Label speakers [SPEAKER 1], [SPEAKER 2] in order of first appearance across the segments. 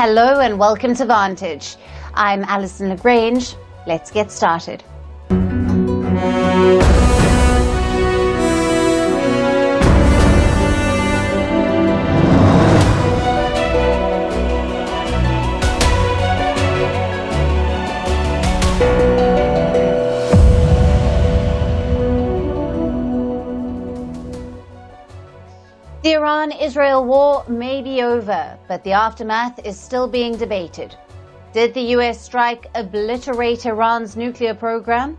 [SPEAKER 1] Hello and welcome to Vantage. I'm Alison LaGrange. Let's get started. The Iran-Israel war may be over, but the aftermath is still being debated. Did the US strike obliterate Iran's nuclear program,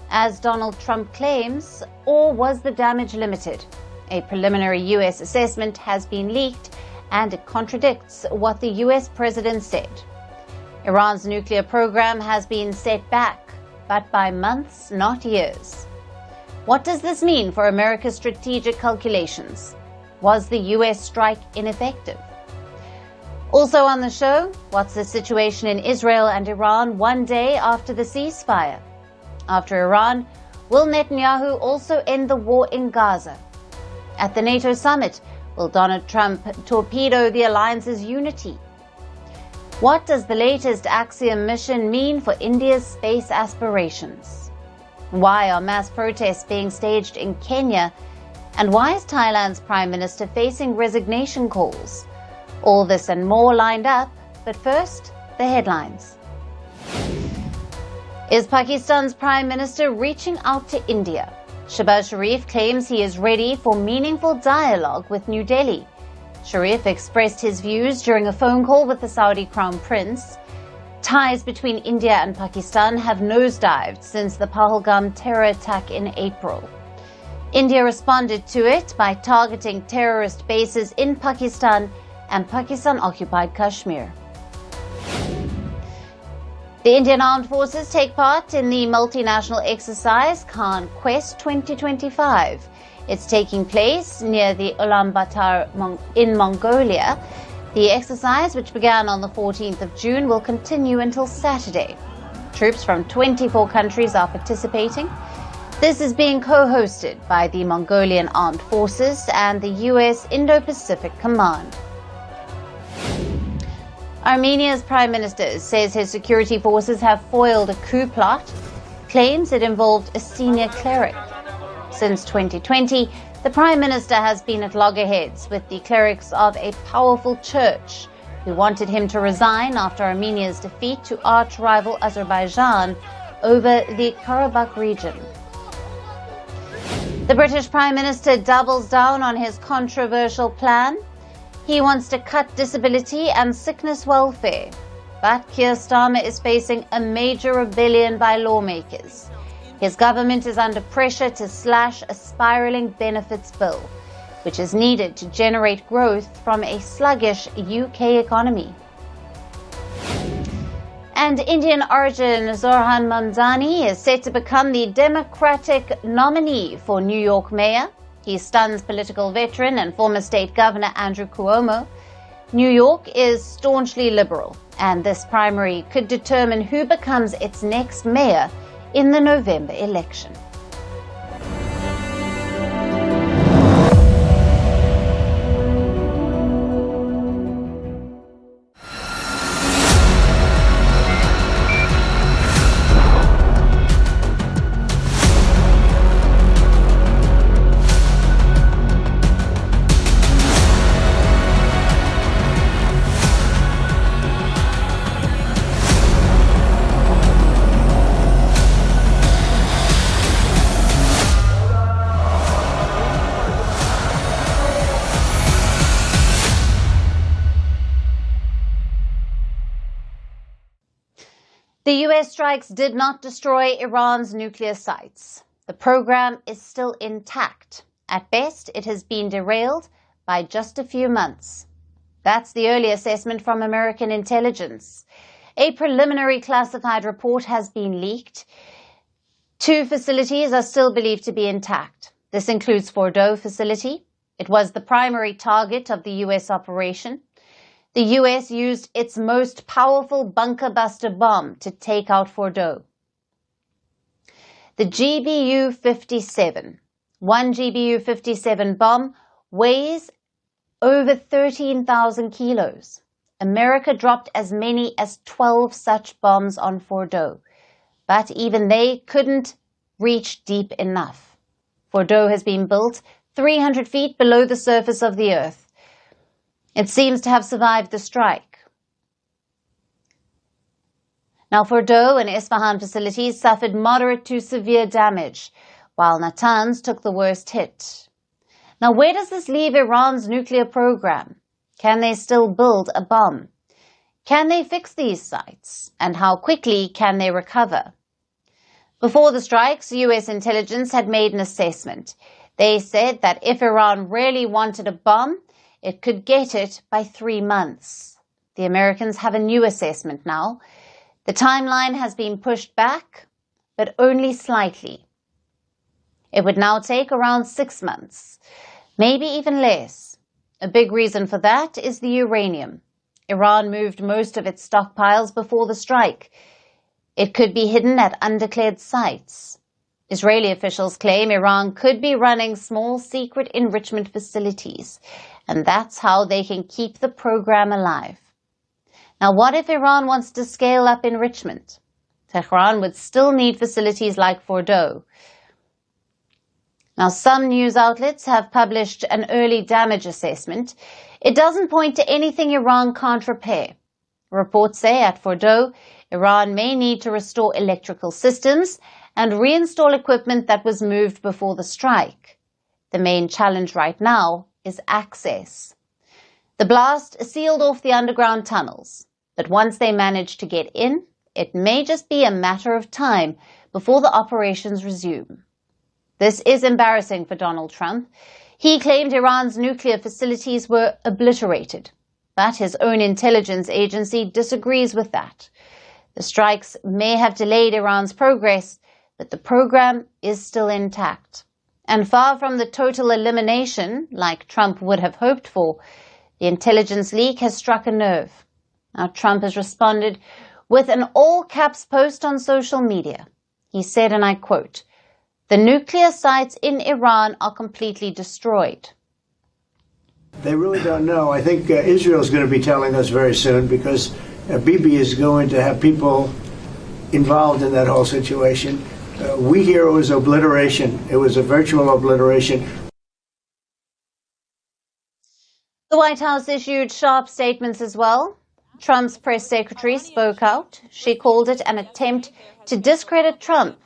[SPEAKER 1] as Donald Trump claims, or was the damage limited? A preliminary US assessment has been leaked, and it contradicts what the US president said. Iran's nuclear program has been set back, but by months, not years. What does this mean for America's strategic calculations? Was the US strike ineffective? Also on the show, what's the situation in Israel and Iran one day after the ceasefire? After Iran, will Netanyahu also end the war in Gaza? At the NATO summit, will Donald Trump torpedo the alliance's unity? What does the latest Axiom mission mean for India's space aspirations? Why are mass protests being staged in Kenya? And why is Thailand's Prime Minister facing resignation calls? All this and more lined up, but first, the headlines. Is Pakistan's Prime Minister reaching out to India? Shehbaz Sharif claims he is ready for meaningful dialogue with New Delhi. Sharif expressed his views during a phone call with the Saudi Crown Prince. Ties between India and Pakistan have nosedived since the Pahalgam terror attack in April. India responded to it by targeting terrorist bases in Pakistan and Pakistan-occupied Kashmir. The Indian Armed Forces take part in the multinational exercise Khan Quest 2025. It's taking place near the Ulaanbaatar in Mongolia. The exercise, which began on the 14th of June, will continue until Saturday. Troops from 24 countries are participating. This is being co-hosted by the Mongolian Armed Forces and the US Indo-Pacific Command. Armenia's Prime Minister says his security forces have foiled a coup plot, claims it involved a senior cleric. Since 2020, the Prime Minister has been at loggerheads with the clerics of a powerful church who wanted him to resign after Armenia's defeat to arch-rival Azerbaijan over the Karabakh region. The British Prime Minister doubles down on his controversial plan. He wants to cut disability and sickness welfare. But Keir Starmer is facing a major rebellion by lawmakers. His government is under pressure to slash a spiralling benefits bill, which is needed to generate growth from a sluggish UK economy. And Indian origin Zohran Mamdani is set to become the Democratic nominee for New York mayor. He stuns political veteran and former state governor Andrew Cuomo. New York is staunchly liberal, and this primary could determine who becomes its next mayor in the November election. The US strikes did not destroy Iran's nuclear sites. The program is still intact. At best, it has been derailed by just a few months. That's the early assessment from American intelligence. A preliminary classified report has been leaked. 2 facilities are still believed to be intact. This includes Fordow facility. It was the primary target of the US operation. The US used its most powerful bunker buster bomb to take out Fordow. The GBU-57, one GBU-57 bomb weighs over 13,000 kilos. America dropped as many as 12 such bombs on Fordow, but even they couldn't reach deep enough. Fordow has been built 300 feet below the surface of the earth. It seems to have survived the strike. Now, Fordow and Isfahan facilities suffered moderate to severe damage, while Natanz took the worst hit. Now, where does this leave Iran's nuclear program? Can they still build a bomb? Can they fix these sites? And how quickly can they recover? Before the strikes, US intelligence had made an assessment. They said that if Iran really wanted a bomb, it could get it by 3 months. The Americans have a new assessment now. The timeline has been pushed back, but only slightly. It would now take around 6 months, maybe even less. A big reason for that is the uranium. Iran moved most of its stockpiles before the strike. It could be hidden at undeclared sites. Israeli officials claim Iran could be running small secret enrichment facilities, and that's how they can keep the program alive. Now, what if Iran wants to scale up enrichment? Tehran would still need facilities like Fordow. Now, some news outlets have published an early damage assessment. It doesn't point to anything Iran can't repair. Reports say at Fordow, Iran may need to restore electrical systems and reinstall equipment that was moved before the strike. The main challenge right now is access. The blast sealed off the underground tunnels, but once they manage to get in, it may just be a matter of time before the operations resume. This is embarrassing for Donald Trump. He claimed Iran's nuclear facilities were obliterated, but his own intelligence agency disagrees with that. The strikes may have delayed Iran's progress, but the program is still intact. And far from the total elimination, like Trump would have hoped for, the intelligence leak has struck a nerve. Now, Trump has responded with an all-caps post on social media. He said, and I quote, "The nuclear sites in Iran are completely destroyed."
[SPEAKER 2] They really don't know. I think Israel's going to be telling us very soon because Bibi is going to have people involved in that whole situation. We hear it was obliteration. It was a virtual obliteration.
[SPEAKER 1] The White House issued sharp statements as well. Trump's press secretary spoke out. She called it an attempt to discredit Trump.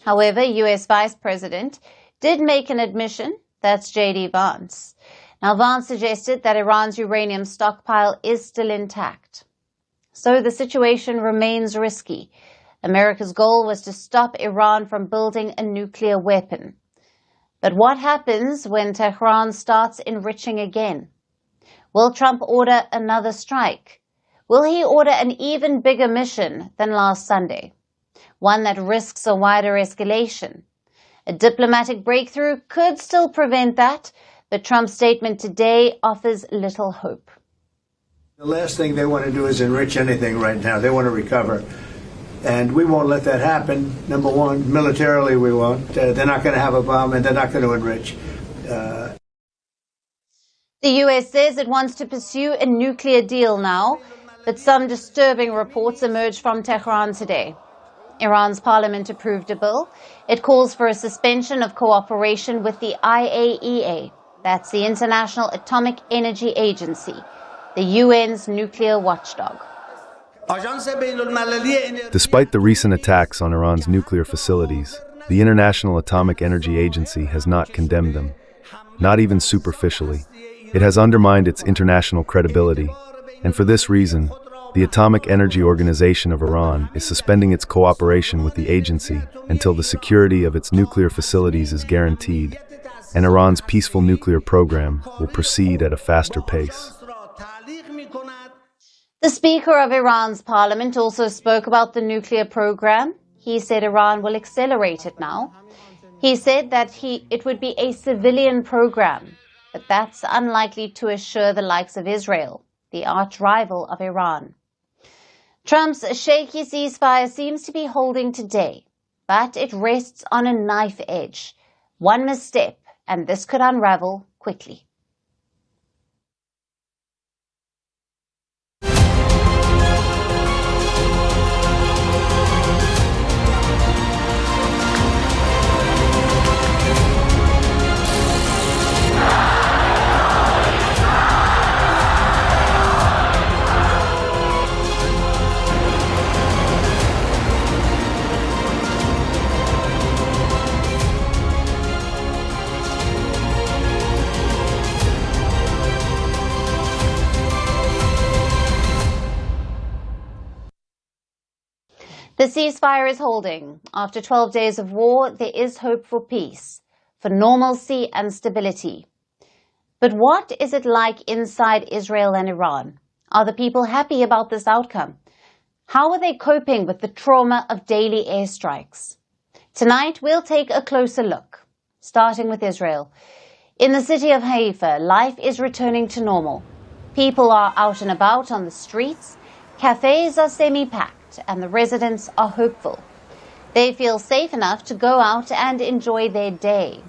[SPEAKER 1] However, US Vice President did make an admission. That's J.D. Vance. Now, Vance suggested that Iran's uranium stockpile is still intact. So the situation remains risky. America's goal was to stop Iran from building a nuclear weapon. But what happens when Tehran starts enriching again? Will Trump order another strike? Will he order an even bigger mission than last Sunday? One that risks a wider escalation. A diplomatic breakthrough could still prevent that, but Trump's statement today offers little hope.
[SPEAKER 2] The last thing they want to do is enrich anything right now. They want to recover. And we won't let that happen. Number one, militarily we won't. They're not going to have a bomb and they're not going to enrich.
[SPEAKER 1] The US says it wants to pursue a nuclear deal now, but some disturbing reports emerged from Tehran today. Iran's parliament approved a bill. It calls for a suspension of cooperation with the IAEA. That's the International Atomic Energy Agency, the UN's nuclear watchdog.
[SPEAKER 3] Despite the recent attacks on Iran's nuclear facilities, the International Atomic Energy Agency has not condemned them, not even superficially. It has undermined its international credibility, and for this reason, the Atomic Energy Organization of Iran is suspending its cooperation with the agency until the security of its nuclear facilities is guaranteed, and Iran's peaceful nuclear program will proceed at a faster pace.
[SPEAKER 1] The Speaker of Iran's parliament also spoke about the nuclear program. He said Iran will accelerate it now. He said that it would be a civilian program, but that's unlikely to assure the likes of Israel, the arch rival of Iran. Trump's shaky ceasefire seems to be holding today, but it rests on a knife edge. One misstep, and this could unravel quickly. The ceasefire is holding. After 12 days of war, there is hope for peace, for normalcy and stability. But what is it like inside Israel and Iran? Are the people happy about this outcome? How are they coping with the trauma of daily airstrikes? Tonight, we'll take a closer look, starting with Israel. In the city of Haifa, life is returning to normal. People are out and about on the streets. Cafes are semi-packed and the residents are hopeful. They feel safe enough to go out and enjoy their day.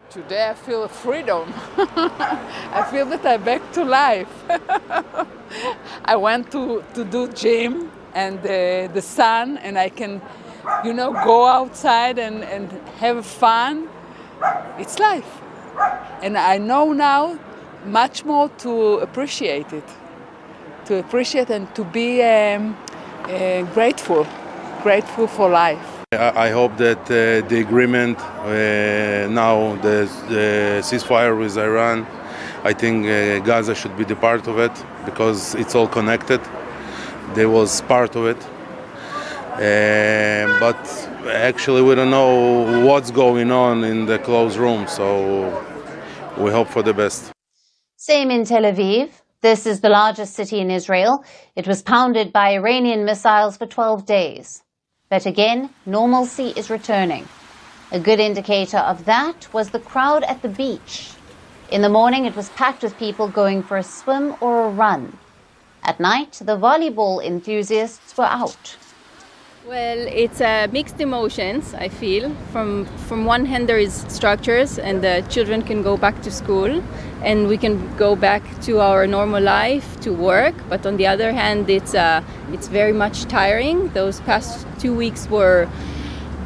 [SPEAKER 4] Today I feel freedom. I feel that I'm back to life. I went to do gym and the sun, and I can, go outside and have fun. It's life. And I know now much more to appreciate it. To appreciate and to be grateful for life.
[SPEAKER 5] I hope that the agreement now, the ceasefire with Iran, I think Gaza should be the part of it because it's all connected. They was part of it. But actually we don't know what's going on in the closed room, so we hope for the best.
[SPEAKER 1] Same in Tel Aviv. This is the largest city in Israel. It was pounded by Iranian missiles for 12 days. But again, normalcy is returning. A good indicator of that was the crowd at the beach. In the morning, it was packed with people going for a swim or a run. At night, the volleyball enthusiasts were out.
[SPEAKER 6] Well, it's mixed emotions, I feel. From one hand, there is structures, and the children can go back to school, and we can go back to our normal life, to work. But on the other hand, it's very much tiring. Those past 2 weeks were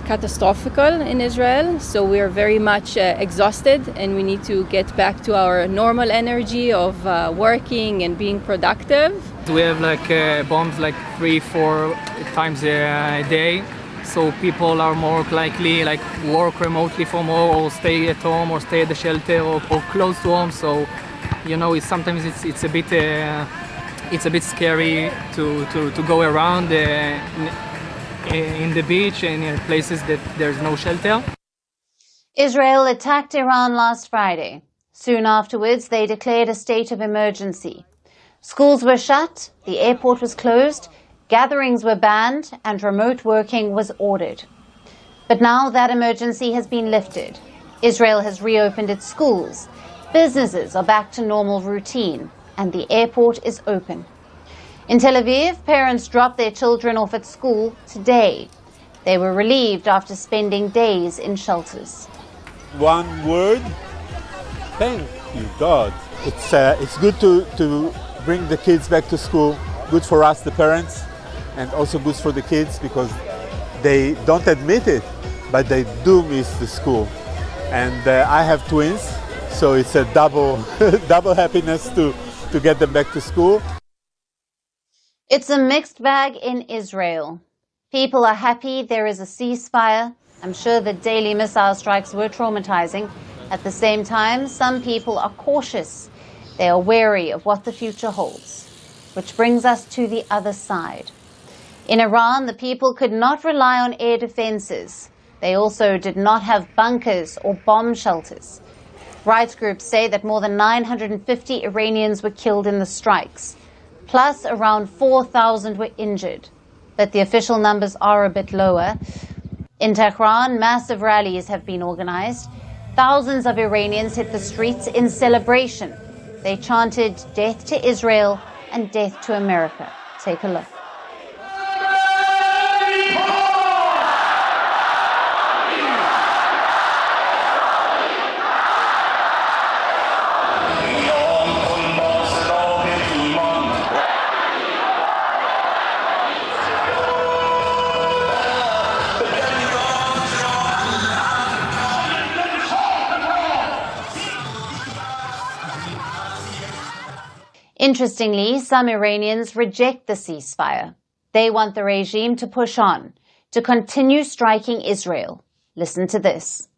[SPEAKER 6] catastrophical in Israel, so we are very much exhausted, and we need to get back to our normal energy of working and being productive.
[SPEAKER 7] We have bombs 3-4 times a day, so people are more likely work remotely from home or stay at home or stay at the shelter or close to home. So sometimes it's a bit scary to go around in the beach and in places that there's no shelter.
[SPEAKER 1] Israel attacked Iran last Friday. Soon afterwards, they declared a state of emergency. Schools were shut, the airport was closed, gatherings were banned, and remote working was ordered. But now that emergency has been lifted. Israel has reopened its schools, businesses are back to normal routine, and the airport is open. In Tel Aviv, parents dropped their children off at school today. They were relieved after spending days in shelters.
[SPEAKER 8] One word: thank you, God. It's good to bring the kids back to school. Good for us, the parents, and also good for the kids because they don't admit it, but they do miss the school. And I have twins, so it's a double happiness to get them back to school.
[SPEAKER 1] It's a mixed bag in Israel. People are happy there is a ceasefire. I'm sure the daily missile strikes were traumatizing. At the same time, some people are cautious. They are wary of what the future holds. Which brings us to the other side. In Iran, the people could not rely on air defenses. They also did not have bunkers or bomb shelters. Rights groups say that more than 950 Iranians were killed in the strikes, plus around 4,000 were injured. But the official numbers are a bit lower. In Tehran, massive rallies have been organized. Thousands of Iranians hit the streets in celebration. They chanted death to Israel and death to America. Take a look. Interestingly, some Iranians reject the ceasefire. They want the regime to push on, to continue striking Israel. Listen to this.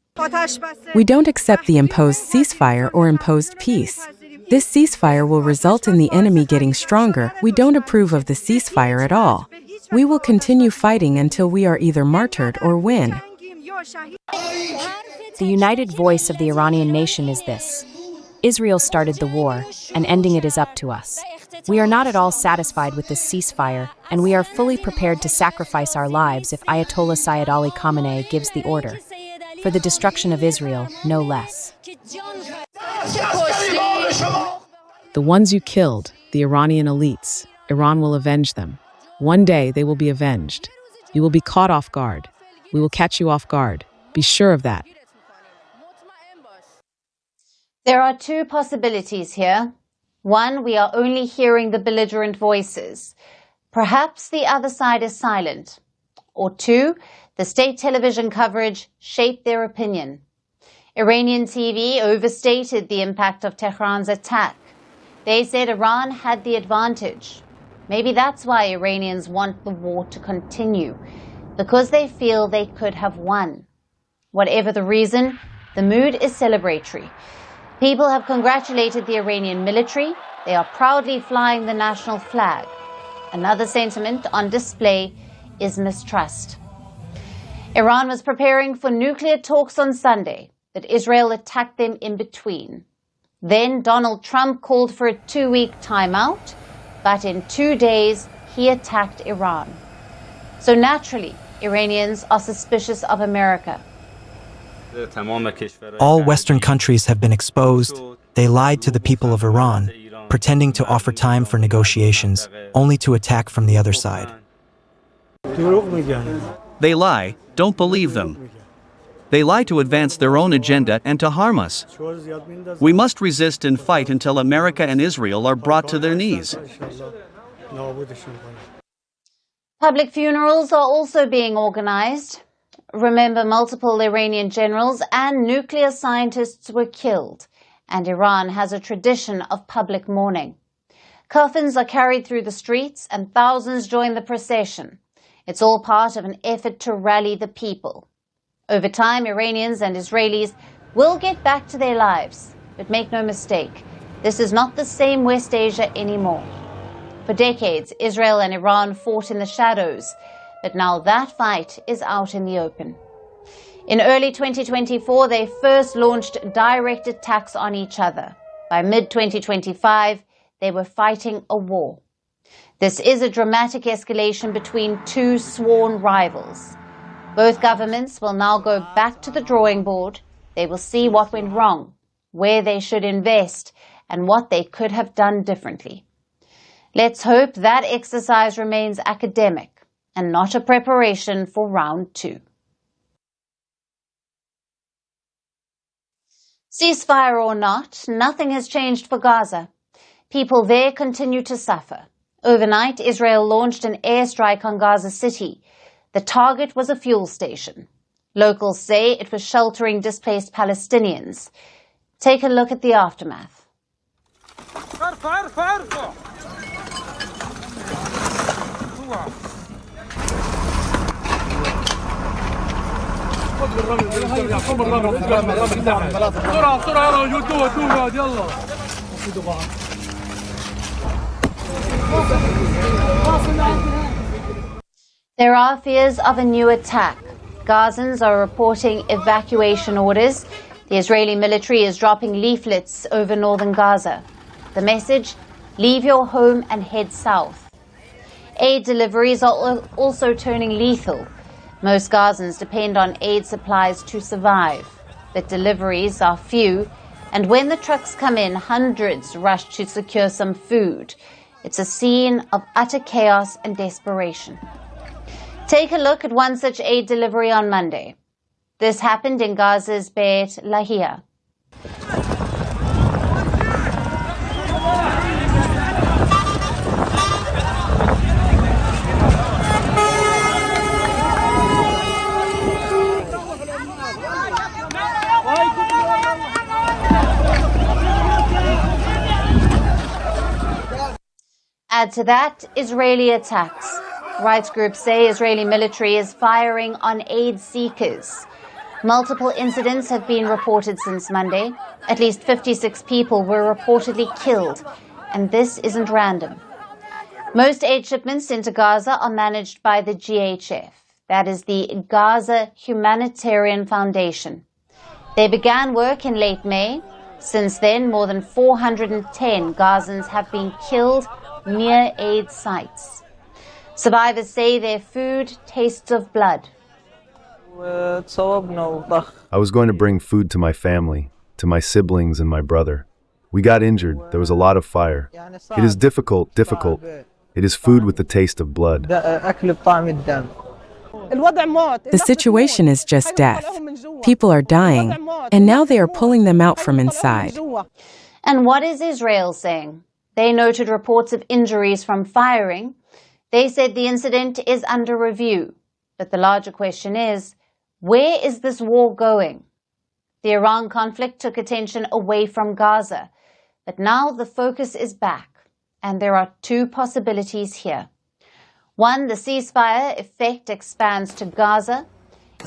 [SPEAKER 9] We don't accept the imposed ceasefire or imposed peace. This ceasefire will result in the enemy getting stronger. We don't approve of the ceasefire at all. We will continue fighting until we are either martyred or win.
[SPEAKER 10] The united voice of the Iranian nation is this: Israel started the war, and ending it is up to us. We are not at all satisfied with this ceasefire, and we are fully prepared to sacrifice our lives if Ayatollah Sayyid Ali Khamenei gives the order. For the destruction of Israel, no less.
[SPEAKER 9] The ones you killed, the Iranian elites, Iran will avenge them. One day they will be avenged. You will be caught off guard. We will catch you off guard. Be sure of that.
[SPEAKER 1] There are two possibilities here. One, we are only hearing the belligerent voices. Perhaps the other side is silent. Or two, the state television coverage shaped their opinion. Iranian TV overstated the impact of Tehran's attack. They said Iran had the advantage. Maybe that's why Iranians want the war to continue, because they feel they could have won. Whatever the reason, the mood is celebratory. People have congratulated the Iranian military. They are proudly flying the national flag. Another sentiment on display is mistrust. Iran was preparing for nuclear talks on Sunday, but Israel attacked them in between. Then Donald Trump called for a 2-week timeout, but in 2 days he attacked Iran. So naturally, Iranians are suspicious of America.
[SPEAKER 11] All Western countries have been exposed. They lied to the people of Iran, pretending to offer time for negotiations, only to attack from the other side.
[SPEAKER 12] They lie, don't believe them. They lie to advance their own agenda and to harm us. We must resist and fight until America and Israel are brought to their knees.
[SPEAKER 1] Public funerals are also being organized. Remember, multiple Iranian generals and nuclear scientists were killed, and Iran has a tradition of public mourning. Coffins are carried through the streets and thousands join the procession. It's all part of an effort to rally the people. Over time, Iranians and Israelis will get back to their lives. But make no mistake, this is not the same West Asia anymore. For decades, Israel and Iran fought in the shadows, but now that fight is out in the open. In early 2024, they first launched direct attacks on each other. By mid-2025, they were fighting a war. This is a dramatic escalation between two sworn rivals. Both governments will now go back to the drawing board. They will see what went wrong, where they should invest, and what they could have done differently. Let's hope that exercise remains academic and not a preparation for round 2. Ceasefire or not, nothing has changed for Gaza. People there continue to suffer. Overnight, Israel launched an airstrike on Gaza City. The target was a fuel station. Locals say it was sheltering displaced Palestinians. Take a look at the aftermath. There are fears of a new attack. Gazans are reporting evacuation orders. The Israeli military is dropping leaflets over northern Gaza. The message: leave your home and head south. Aid deliveries are also turning lethal. Most Gazans depend on aid supplies to survive, but deliveries are few, and when the trucks come in, hundreds rush to secure some food. It's a scene of utter chaos and desperation. Take a look at one such aid delivery on Monday. This happened in Gaza's Beit Lahia. Add to that, Israeli attacks. Rights groups say Israeli military is firing on aid seekers. Multiple incidents have been reported since Monday. At least 56 people were reportedly killed, and this isn't random. Most aid shipments into Gaza are managed by the GHF, that is the Gaza Humanitarian Foundation. They began work in late May. Since then, more than 410 Gazans have been killed near aid sites. Survivors say their food tastes of blood.
[SPEAKER 3] I was going to bring food to my family, to my siblings and my brother. We got injured. There was a lot of fire. It is difficult. It is food with the taste of blood.
[SPEAKER 13] The situation is just death. People are dying, and now they are pulling them out from inside.
[SPEAKER 1] And what is Israel saying? They noted reports of injuries from firing. They said the incident is under review. But the larger question is, where is this war going? The Iran conflict took attention away from Gaza, but now the focus is back, and there are two possibilities here. One, the ceasefire effect expands to Gaza.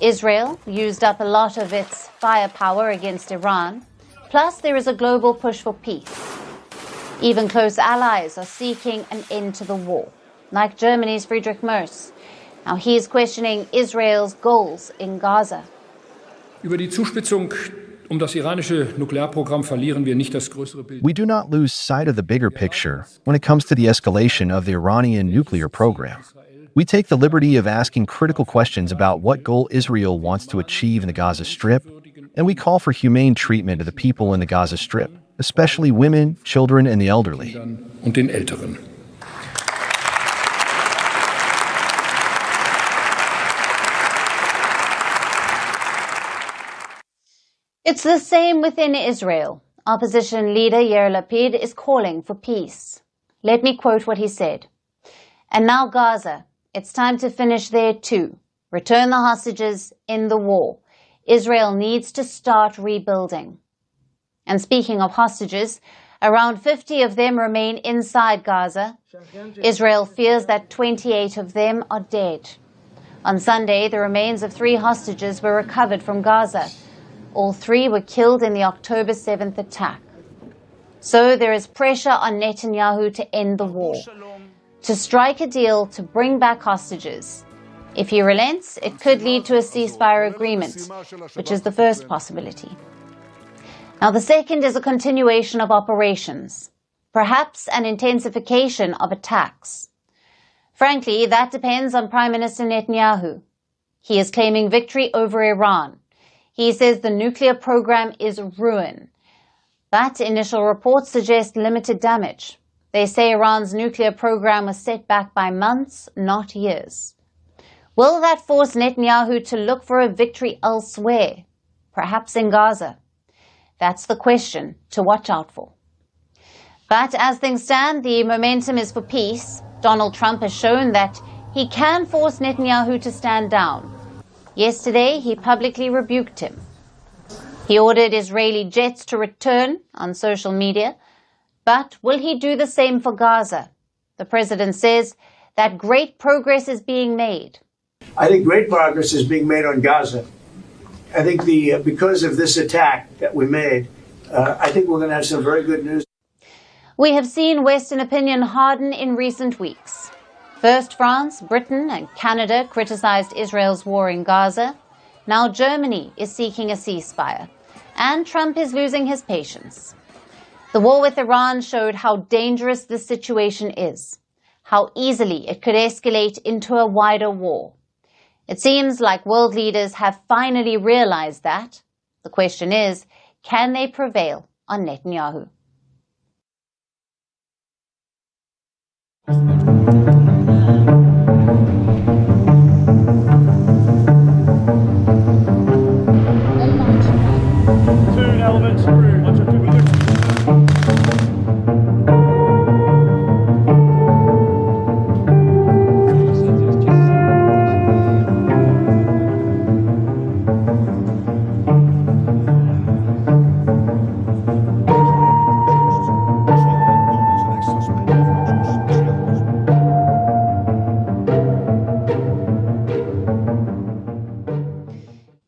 [SPEAKER 1] Israel used up a lot of its firepower against Iran. Plus, there is a global push for peace. Even close allies are seeking an end to the war, like Germany's Friedrich Merz. Now he is questioning Israel's goals in Gaza.
[SPEAKER 14] Über die Zuspitzung das iranische Nuklearprogramm verlieren wir nicht das größere Bild.
[SPEAKER 15] We do not lose sight of the bigger picture when it comes to the escalation of the Iranian nuclear program. We take the liberty of asking critical questions about what goal Israel wants to achieve in the Gaza Strip, and we call for humane treatment of the people in the Gaza Strip, especially women, children, and the elderly.
[SPEAKER 14] Und den Älteren.
[SPEAKER 1] It's the same within Israel. Opposition leader Yair Lapid is calling for peace. Let me quote what he said. And now Gaza, it's time to finish there too. Return the hostages in the war. Israel needs to start rebuilding. And speaking of hostages, around 50 of them remain inside Gaza. Israel fears that 28 of them are dead. On Sunday, the remains of 3 hostages were recovered from Gaza. All 3 were killed in the October 7th attack. So there is pressure on Netanyahu to end the war, to strike a deal to bring back hostages. If he relents, it could lead to a ceasefire agreement, which is the first possibility. Now, the second is a continuation of operations, perhaps an intensification of attacks. Frankly, that depends on Prime Minister Netanyahu. He is claiming victory over Iran. He says the nuclear program is ruin. But initial reports suggest limited damage. They say Iran's nuclear program was set back by months, not years. Will that force Netanyahu to look for a victory elsewhere, perhaps in Gaza? That's the question to watch out for. But as things stand, the momentum is for peace. Donald Trump has shown that he can force Netanyahu to stand down. Yesterday, he publicly rebuked him. He ordered Israeli jets to return on social media. But will he do the same for Gaza? The president says that great progress is being made.
[SPEAKER 2] I think great progress is being made on Gaza. I think because of this attack that we made, I think we're going to have some very good news.
[SPEAKER 1] We have seen Western opinion harden in recent weeks. First, France, Britain and Canada criticized Israel's war in Gaza. Now Germany is seeking a ceasefire, and Trump is losing his patience. The war with Iran showed how dangerous this situation is, how easily it could escalate into a wider war. It seems like world leaders have finally realized that. The question is, can they prevail on Netanyahu?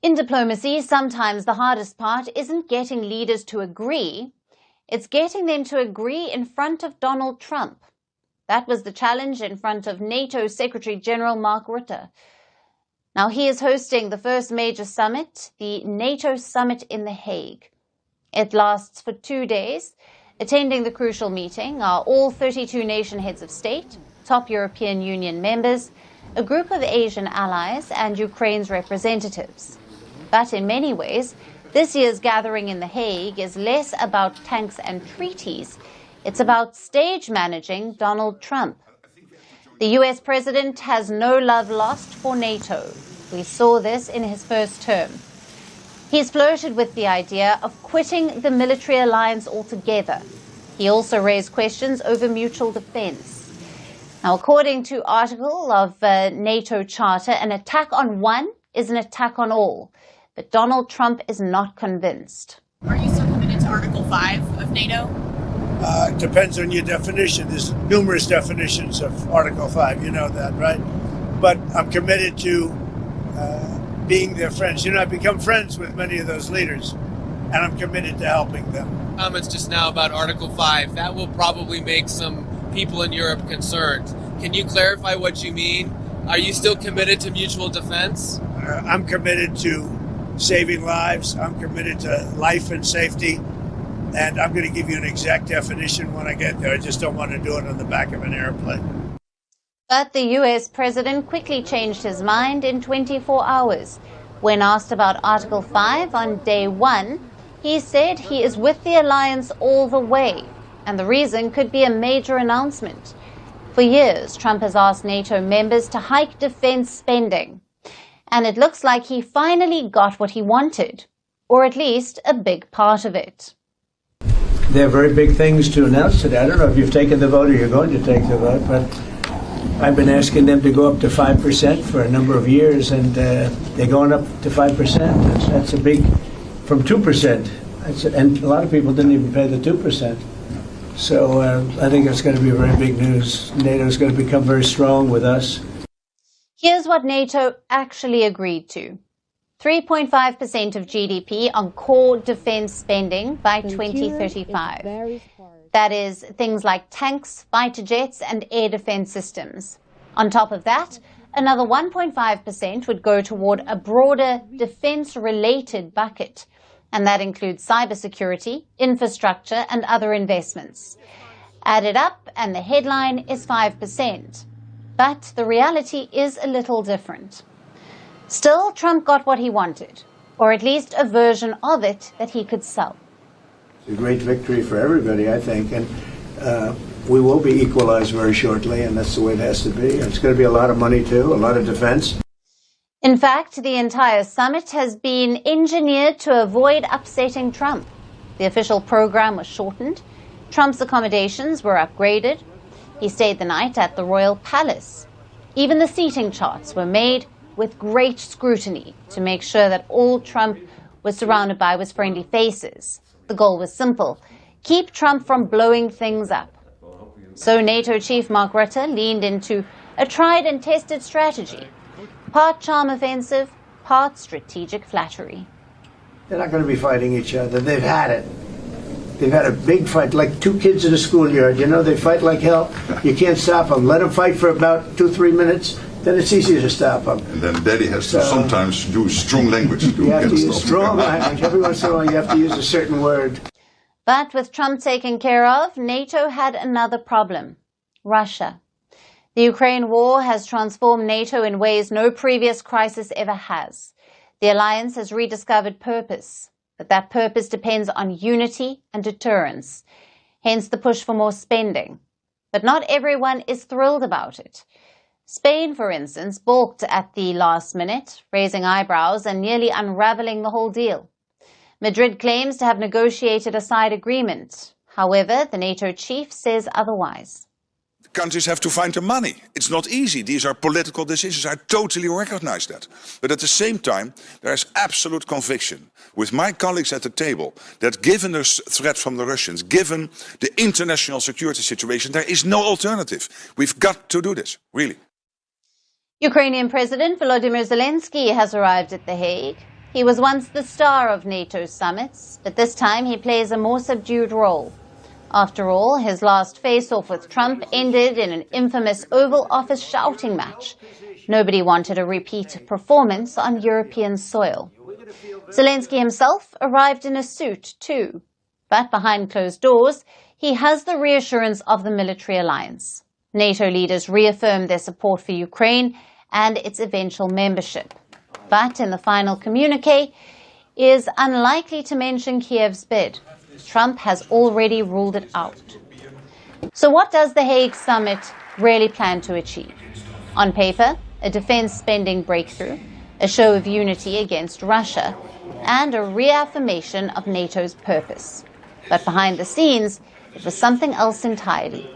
[SPEAKER 1] In diplomacy, sometimes the hardest part isn't getting leaders to agree, it's getting them to agree in front of Donald Trump. That was the challenge in front of NATO Secretary General Mark Rutte. Now he is hosting the first major summit, the NATO summit in The Hague. It lasts for 2 days. Attending the crucial meeting are all 32 nation heads of state, top European Union members, a group of Asian allies, and Ukraine's representatives. But in many ways, this year's gathering in The Hague is less about tanks and treaties. It's about stage managing Donald Trump. The US president has no love lost for NATO. We saw this in his first term. He's flirted with the idea of quitting the military alliance altogether. He also raised questions over mutual defense. Now, according to article of NATO Charter, an attack on one is an attack on all. But Donald Trump is not convinced.
[SPEAKER 16] Are you still committed to Article 5 of NATO?
[SPEAKER 2] It depends on your definition. There's numerous definitions of Article 5. You know that, right? But I'm committed to being their friends. You know, I've become friends with many of those leaders, and I'm committed to helping them.
[SPEAKER 17] Comments just now about Article 5. That will probably make some people in Europe concerned. Can you clarify what you mean? Are you still committed to mutual defense?
[SPEAKER 2] I'm committed to saving lives. I'm committed to life and safety. And I'm going to give you an exact definition when I get there. I just don't want to do it on the back of an airplane.
[SPEAKER 1] But the US president quickly changed his mind in 24 hours. When asked about Article 5 on day one, he said he is with the alliance all the way. And the reason could be a major announcement. For years, Trump has asked NATO members to hike defense spending. And it looks like he finally got what he wanted, or at least a big part of it.
[SPEAKER 2] There are very big things to announce today. I don't know if you've taken the vote or you're going to take the vote, but I've been asking them to go up to 5% for a number of years, and they're going up to 5%. That's a big, from 2%. And a lot of people didn't even pay the 2%. So I think it's going to be very big news. NATO is going to become very strong with us.
[SPEAKER 1] Here's what NATO actually agreed to. 3.5% of GDP on core defense spending by 2035. That is things like tanks, fighter jets, and air defense systems. On top of that, another 1.5% would go toward a broader defense-related bucket. And that includes cybersecurity, infrastructure, and other investments. Added up, and the headline is 5%. But the reality is a little different. Still, Trump got what he wanted, or at least a version of it that he could sell.
[SPEAKER 2] It's a great victory for everybody, I think, and we will be equalized very shortly, and that's the way it has to be. It's going to be a lot of money, too, a lot of defense.
[SPEAKER 1] In fact, the entire summit has been engineered to avoid upsetting Trump. The official program was shortened. Trump's accommodations were upgraded. He stayed the night at the Royal Palace. Even the seating charts were made with great scrutiny to make sure that all Trump was surrounded by was friendly faces. The goal was simple: keep Trump from blowing things up. So NATO Chief Mark Rutte leaned into a tried and tested strategy. Part charm offensive, part strategic flattery.
[SPEAKER 2] They're not going to be fighting each other. They've had it. They've had a big fight, like two kids in a schoolyard. You know, they fight like hell. You can't stop them. Let them fight for about 2-3 minutes. Then it's easier to stop them.
[SPEAKER 18] And then Daddy has to sometimes use strong language.
[SPEAKER 2] You have to use strong language. Every once in a while you have to use a certain word.
[SPEAKER 1] But with Trump taken care of, NATO had another problem: Russia. The Ukraine war has transformed NATO in ways no previous crisis ever has. The alliance has rediscovered purpose, but that purpose depends on unity and deterrence, hence the push for more spending. But not everyone is thrilled about it. Spain, for instance, balked at the last minute, raising eyebrows and nearly unraveling the whole deal. Madrid claims to have negotiated a side agreement. However, the NATO chief says otherwise.
[SPEAKER 19] Countries have to find the money. It's not easy. These are political decisions. I totally recognize that. But at the same time, there is absolute conviction with my colleagues at the table that given the threat from the Russians, given the international security situation, there is no alternative. We've got to do this, really.
[SPEAKER 1] Ukrainian President Volodymyr Zelensky has arrived at The Hague. He was once the star of NATO summits, but this time he plays a more subdued role. After all, his last face-off with Trump ended in an infamous Oval Office shouting match. Nobody wanted a repeat performance on European soil. Zelensky himself arrived in a suit too. But behind closed doors, he has the reassurance of the military alliance. NATO leaders reaffirmed their support for Ukraine and its eventual membership. But in the final communique, is unlikely to mention Kiev's bid. Trump has already ruled it out. So what does the Hague summit really plan to achieve? On paper, a defense spending breakthrough, a show of unity against Russia, and a reaffirmation of NATO's purpose. But behind the scenes, it was something else entirely.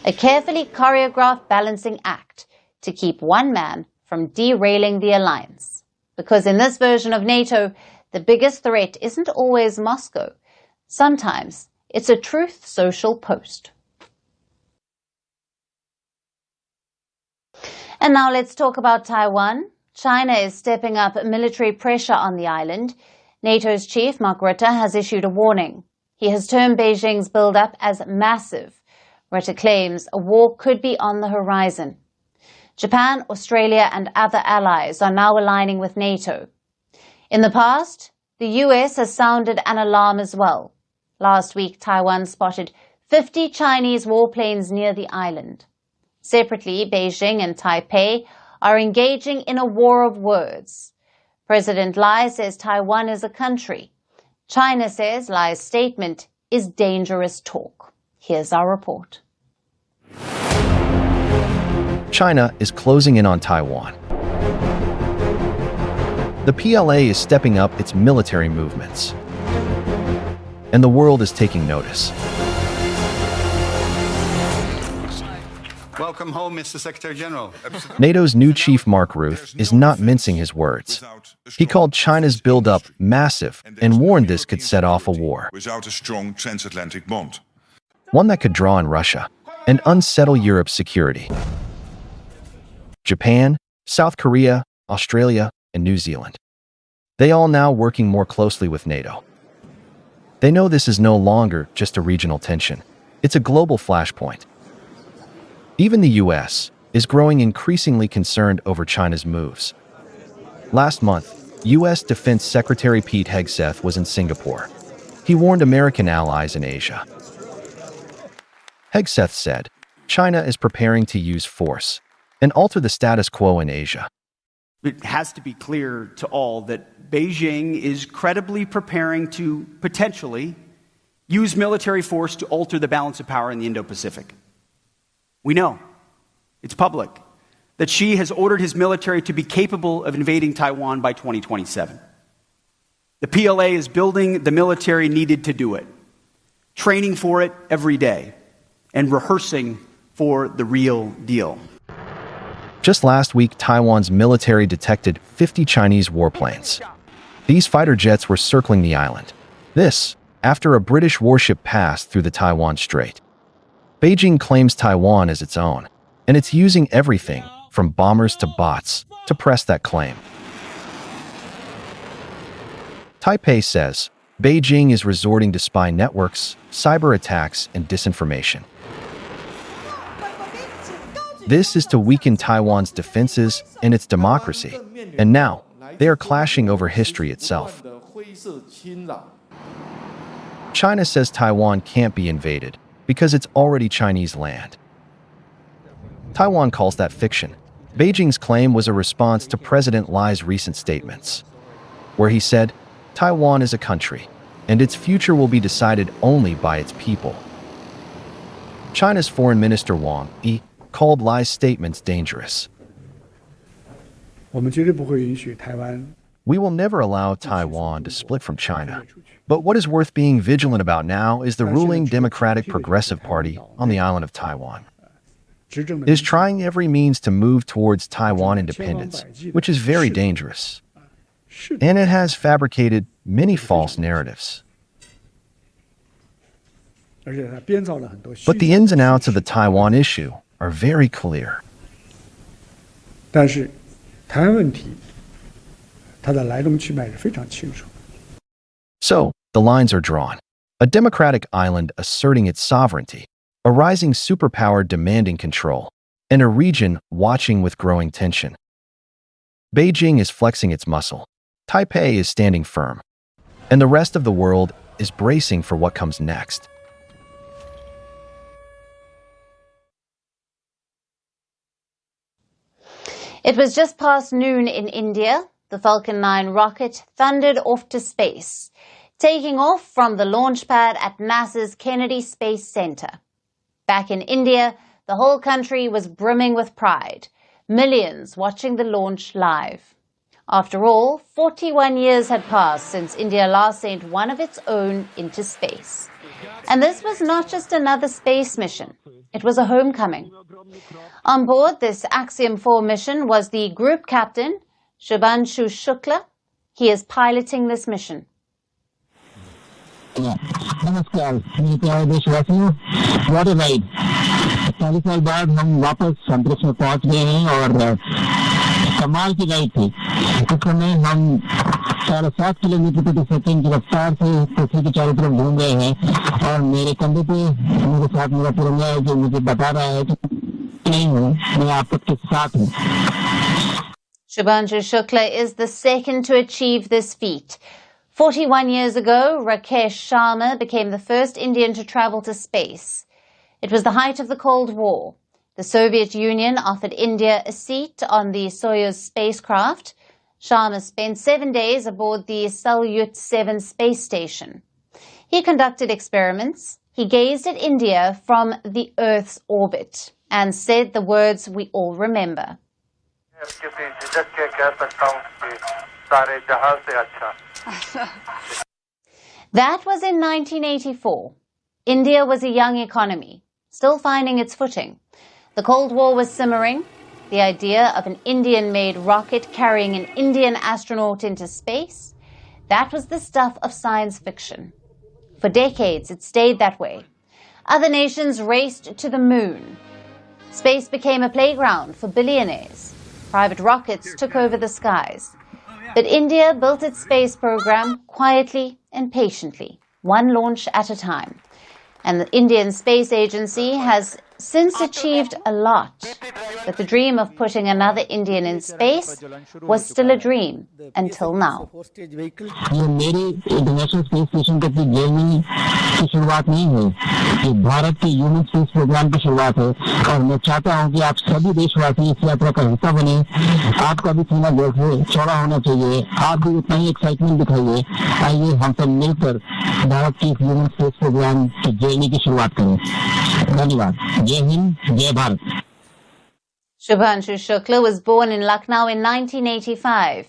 [SPEAKER 1] A carefully choreographed balancing act to keep one man from derailing the alliance. Because in this version of NATO, the biggest threat isn't always Moscow. Sometimes it's a Truth Social post. And now let's talk about Taiwan. China is stepping up military pressure on the island. NATO's chief, Mark Rutte, has issued a warning. He has termed Beijing's build-up as massive. Rutte claims a war could be on the horizon. Japan, Australia and other allies are now aligning with NATO. In the past, the US has sounded an alarm as well. Last week, Taiwan spotted 50 Chinese warplanes near the island. Separately, Beijing and Taipei are engaging in a war of words. President Lai says Taiwan is a country. China says Lai's statement is dangerous talk. Here's our report.
[SPEAKER 15] China is closing in on Taiwan. The PLA is stepping up its military movements. And the world is taking notice.
[SPEAKER 20] Welcome home, Mr. Secretary General.
[SPEAKER 15] NATO's new chief, Mark Rutte, is not mincing his words. He called China's build-up massive and warned this could set off a war.
[SPEAKER 19] Without a strong transatlantic bond.
[SPEAKER 15] One that could draw on Russia and unsettle Europe's security. Japan, South Korea, Australia, and New Zealand. They all now working more closely with NATO. They know this is no longer just a regional tension. It's a global flashpoint. Even the US is growing increasingly concerned over China's moves. Last month, US Defense Secretary Pete Hegseth was in Singapore. He warned American allies in Asia. Hegseth said, China is preparing to use force and alter the status quo in Asia.
[SPEAKER 21] It has to be clear to all that Beijing is credibly preparing to potentially use military force to alter the balance of power in the Indo-Pacific. We know, it's public, that Xi has ordered his military to be capable of invading Taiwan by 2027. The PLA is building the military needed to do it, training for it every day, and rehearsing for the real deal.
[SPEAKER 15] Just last week, Taiwan's military detected 50 Chinese warplanes. These fighter jets were circling the island. This, after a British warship passed through the Taiwan Strait. Beijing claims Taiwan as its own, and it's using everything from bombers to bots to press that claim. Taipei says Beijing is resorting to spy networks, cyber attacks, and disinformation. This is to weaken Taiwan's defenses and its democracy, and now they are clashing over history itself. China says Taiwan can't be invaded because it's already Chinese land. Taiwan calls that fiction. Beijing's claim was a response to President Lai's recent statements, where he said, Taiwan is a country, and its future will be decided only by its people. China's Foreign Minister Wang Yi called Lai's statements dangerous. We will never allow Taiwan to split from China. But what is worth being vigilant about now is the ruling Democratic Progressive Party on the island of Taiwan. It is trying every means to move towards Taiwan independence, which is very dangerous. And it has fabricated many false narratives. But the ins and outs of the Taiwan issue are very clear. So, the lines are drawn. a democratic island asserting its sovereignty, a rising superpower demanding control, and a region watching with growing tension. Beijing is flexing its muscle, Taipei is standing firm, and the rest of the world is bracing for what comes next.
[SPEAKER 1] It was just past noon in India. The Falcon 9 rocket thundered off to space, taking off from the launch pad at NASA's Kennedy Space Center. Back in India, the whole country was brimming with pride, millions watching the launch live. After all, 41 years had passed since India last sent one of its own into space. And this was not just another space mission. It was a homecoming. On board this Axiom 4 mission was the group captain, Shubhanshu Shukla. He is piloting this mission.
[SPEAKER 20] नमस्कार मेरे प्यारे देशवासियों, what a ride! 40 साल बाद हम वापस अंतरिक्ष में पहुंच गए हैं और कमाल की राइड थी। इस समय हम 7.5 किलोमीटर प्रति सेकंड की रफ्तार से पृथ्वी के चारों तरफ घूम रहे हैं और मेरे कंधे पे मेरे साथ मेरा तिरंगा है जो मुझे बता रहा है कि नहीं हूँ, मैं आप सबके साथ हूँ।
[SPEAKER 1] Shubhanshu Shukla is the second to achieve this feat. 41 years ago, Rakesh Sharma became the first Indian to travel to space. It was the height of the Cold War. The Soviet Union offered India a seat on the Soyuz spacecraft. Sharma spent 7 days aboard the Salyut 7 space station. He conducted experiments. He gazed at India from the Earth's orbit and said the words we all remember. That was in 1984. India was a young economy, still finding its footing. The Cold War was simmering. The idea of an Indian-made rocket carrying an Indian astronaut into space, that was the stuff of science fiction. For decades, it stayed that way. Other nations raced to the moon. Space became a playground for billionaires. Private rockets took over the skies. But India built its space program quietly and patiently, one launch at a time. And the Indian Space Agency has since achieved a lot. But the dream of putting another Indian in space was still a dream until now.
[SPEAKER 20] ये मेरे international space station तक की journey की शुरुआत नहीं है, ये भारत के ह्यूमन स्पेस प्रोग्राम की शुरुआत है और मैं चाहता हूं कि आप सभी देशवासी इस यात्रा का हिस्सा बने। आपका भी सीना जैसे चौड़ा होना चाहिए, आप भी उतना ही एक्साइटमेंट दिखाइए। आइए हम सब मिलकर भारत के ह्यूमन स्पेस प्रोग्राम की जर्नी की शुरुआत करें। धन्यवाद। जय हिंद, जय Bharat.
[SPEAKER 1] Shubhanshu Shukla was born in Lucknow in 1985.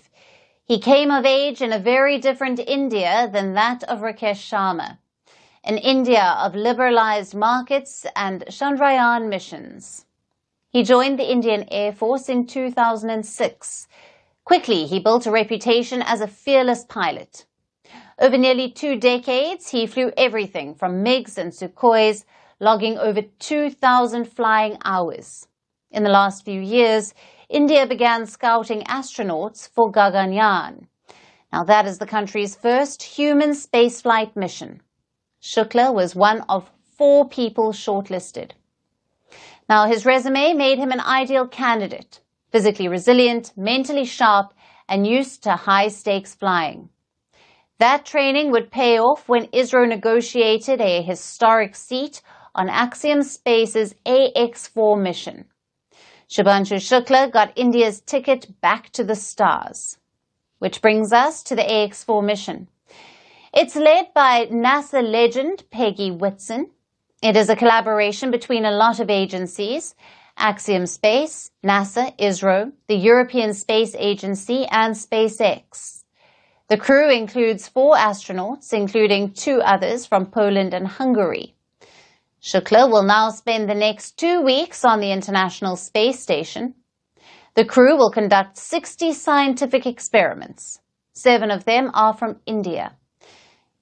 [SPEAKER 1] He came of age in a very different India than that of Rakesh Sharma, an India of liberalized markets and Chandrayaan missions. He joined the Indian Air Force in 2006. Quickly, he built a reputation as a fearless pilot. Over nearly 2 decades, he flew everything from MiGs and Sukhois, logging over 2,000 flying hours. In the last few years, India began scouting astronauts for Gaganyaan. Now that is the country's first human spaceflight mission. Shukla was one of 4 people shortlisted. Now his resume made him an ideal candidate, physically resilient, mentally sharp, and used to high-stakes flying. That training would pay off when ISRO negotiated a historic seat on Axiom Space's AX-4 mission. Shubhanshu Shukla got India's ticket back to the stars. Which brings us to the AX-4 mission. It's led by NASA legend Peggy Whitson. It is a collaboration between a lot of agencies, Axiom Space, NASA, ISRO, the European Space Agency, and SpaceX. The crew includes 4 astronauts, including 2 others from Poland and Hungary. Shukla will now spend the next 2 weeks on the International Space Station. The crew will conduct 60 scientific experiments. 7 of them are from India.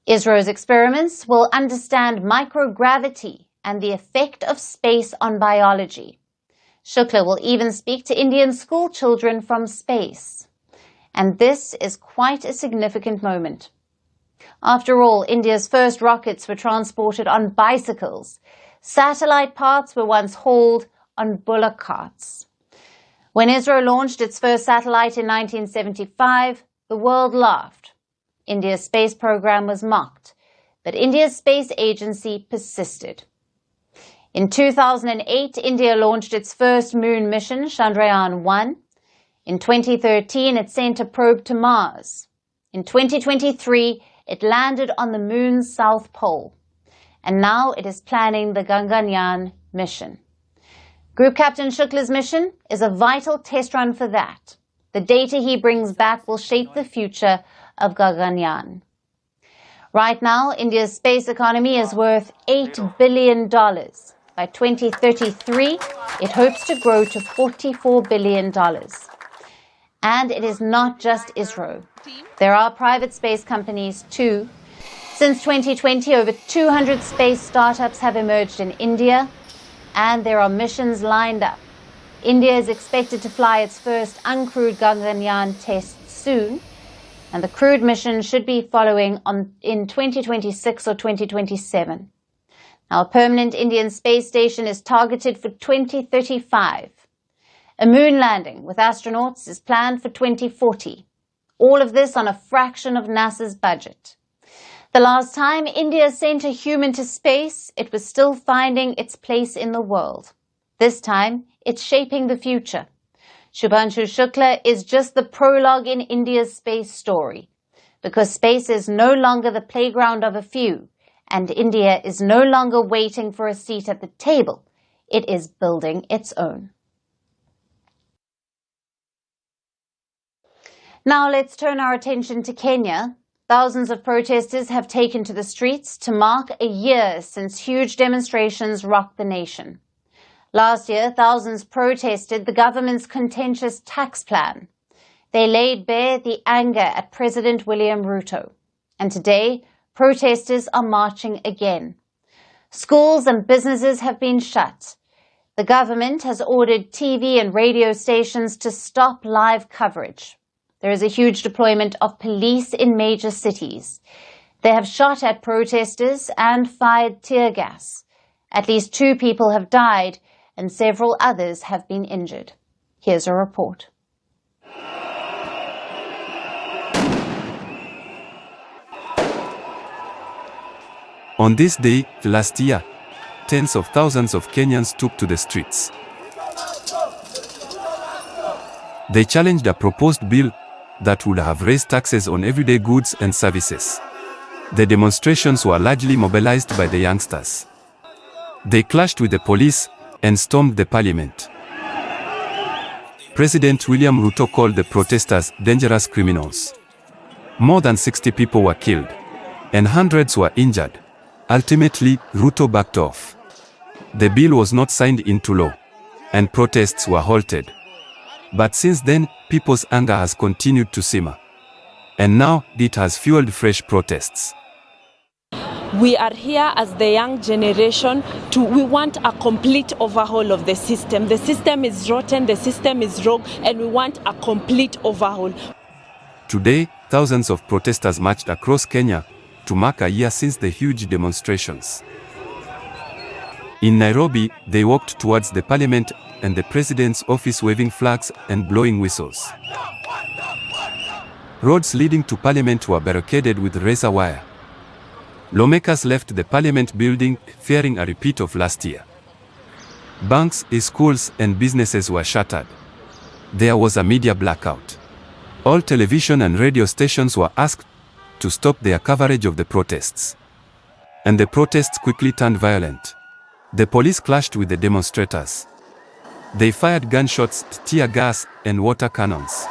[SPEAKER 1] ISRO's experiments will understand microgravity and the effect of space on biology. Shukla will even speak to Indian school children from space. And this is quite a significant moment. After all, India's first rockets were transported on bicycles. Satellite parts were once hauled on bullock carts. When Israel launched its first satellite in 1975, the world laughed. India's space program was mocked, but India's space agency persisted. In 2008, India launched its first moon mission, Chandrayaan-1. In 2013, it sent a probe to Mars. In 2023, it landed on the moon's south pole. And now it is planning the Gaganyaan mission. Group Captain Shukla's mission is a vital test run for that. The data he brings back will shape the future of Gaganyaan. Right now, India's space economy is worth $8 billion. By 2033, it hopes to grow to $44 billion. And it is not just ISRO. There are private space companies too. Since 2020, over 200 space startups have emerged in India, and there are missions lined up. India is expected to fly its first uncrewed Gaganyaan test soon, and the crewed mission should be following in 2026 or 2027. Now, a permanent Indian space station is targeted for 2035. A moon landing with astronauts is planned for 2040. All of this on a fraction of NASA's budget. The last time India sent a human to space, it was still finding its place in the world. This time, it's shaping the future. Shubhanshu Shukla is just the prologue in India's space story, because space is no longer the playground of a few, and India is no longer waiting for a seat at the table. It is building its own. Now let's turn our attention to Kenya. Thousands of protesters have taken to the streets to mark a year since huge demonstrations rocked the nation. Last year, thousands protested the government's contentious tax plan. They laid bare the anger at President William Ruto. And today, protesters are marching again. Schools and businesses have been shut. The government has ordered TV and radio stations to stop live coverage. There is a huge deployment of police in major cities. They have shot at protesters and fired tear gas. At least 2 people have died and several others have been injured. Here's a report.
[SPEAKER 4] On this day, last year, tens of thousands of Kenyans took to the streets. They challenged a proposed bill that would have raised taxes on everyday goods and services. The demonstrations were largely mobilized by the youngsters. They clashed with the police and stormed the parliament. President William Ruto called the protesters dangerous criminals. More than 60 people were killed, and hundreds were injured. Ultimately, Ruto backed off. The bill was not signed into law, and protests were halted. But since then, people's anger has continued to simmer. And now, it has fueled fresh protests.
[SPEAKER 22] We are here as the young generation we want a complete overhaul of the system. The system is rotten, the system is wrong, and we want a complete overhaul.
[SPEAKER 4] Today, thousands of protesters marched across Kenya to mark a year since the huge demonstrations. In Nairobi, they walked towards the parliament and the president's office waving flags and blowing whistles. Roads leading to parliament were barricaded with razor wire. Lawmakers left the parliament building fearing a repeat of last year. Banks, schools, and businesses were shuttered. There was a media blackout. All television and radio stations were asked to stop their coverage of the protests. And the protests quickly turned violent. The police clashed with the demonstrators. They fired gunshots, tear gas, and water cannons.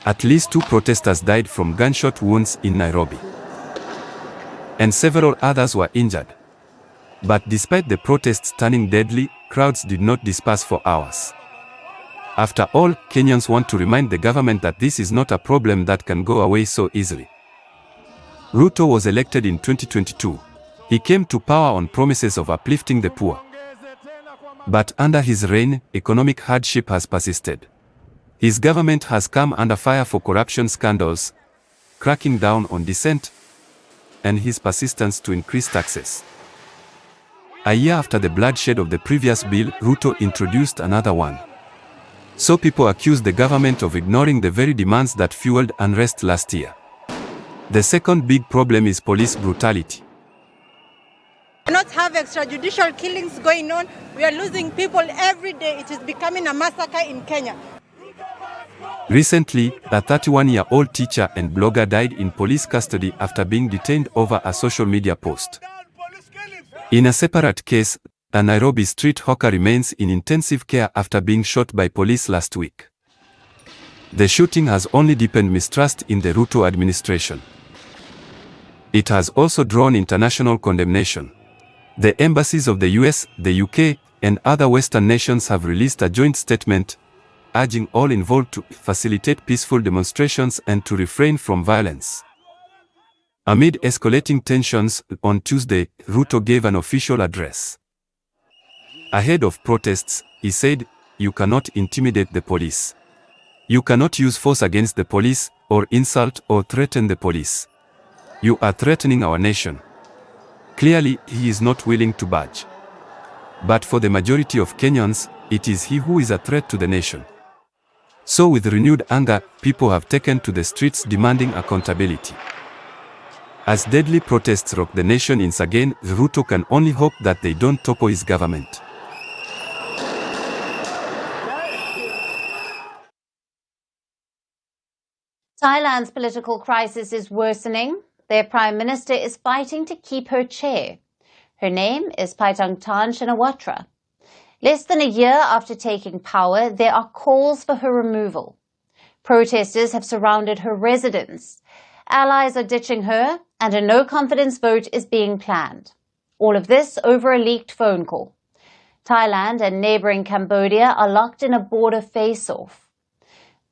[SPEAKER 4] At least 2 protesters died from gunshot wounds in Nairobi. And several others were injured. But despite the protests turning deadly, crowds did not disperse for hours. After all, Kenyans want to remind the government that this is not a problem that can go away so easily. Ruto was elected in 2022. He came to power on promises of uplifting the poor. But under his reign, economic hardship has persisted. His government has come under fire for corruption scandals, cracking down on dissent, and his persistence to increase taxes. A year after the bloodshed of the previous bill, Ruto introduced another one. So people accuse the government of ignoring the very demands that fueled unrest last year. The second big problem is police brutality.
[SPEAKER 5] We cannot have extrajudicial killings going on. We are losing people every day. It is becoming a massacre in Kenya.
[SPEAKER 4] Recently, a 31-year-old teacher and blogger died in police custody after being detained over a social media post. In a separate case, a Nairobi street hawker remains in intensive care after being shot by police last week. The shooting has only deepened mistrust in the Ruto administration. It has also drawn international condemnation. The embassies of the US, the UK, and other Western nations have released a joint statement urging all involved to facilitate peaceful demonstrations and to refrain from violence. Amid escalating tensions, on Tuesday, Ruto gave an official address. Ahead of protests, he said, "You cannot intimidate the police. You cannot use force against the police, or insult or threaten the police. You are threatening our nation." Clearly, he is not willing to budge. But for the majority of Kenyans, it is he who is a threat to the nation. So with renewed anger, people have taken to the streets demanding accountability. As deadly protests rock the nation once again, Ruto can only hope that they don't topple his government.
[SPEAKER 1] Thailand's political crisis is worsening. Their prime minister is fighting to keep her chair. Her name is Paetongtarn Shinawatra. Less than a year after taking power, there are calls for her removal. Protesters have surrounded her residence. Allies are ditching her, and a no-confidence vote is being planned. All of this over a leaked phone call. Thailand and neighboring Cambodia are locked in a border face-off.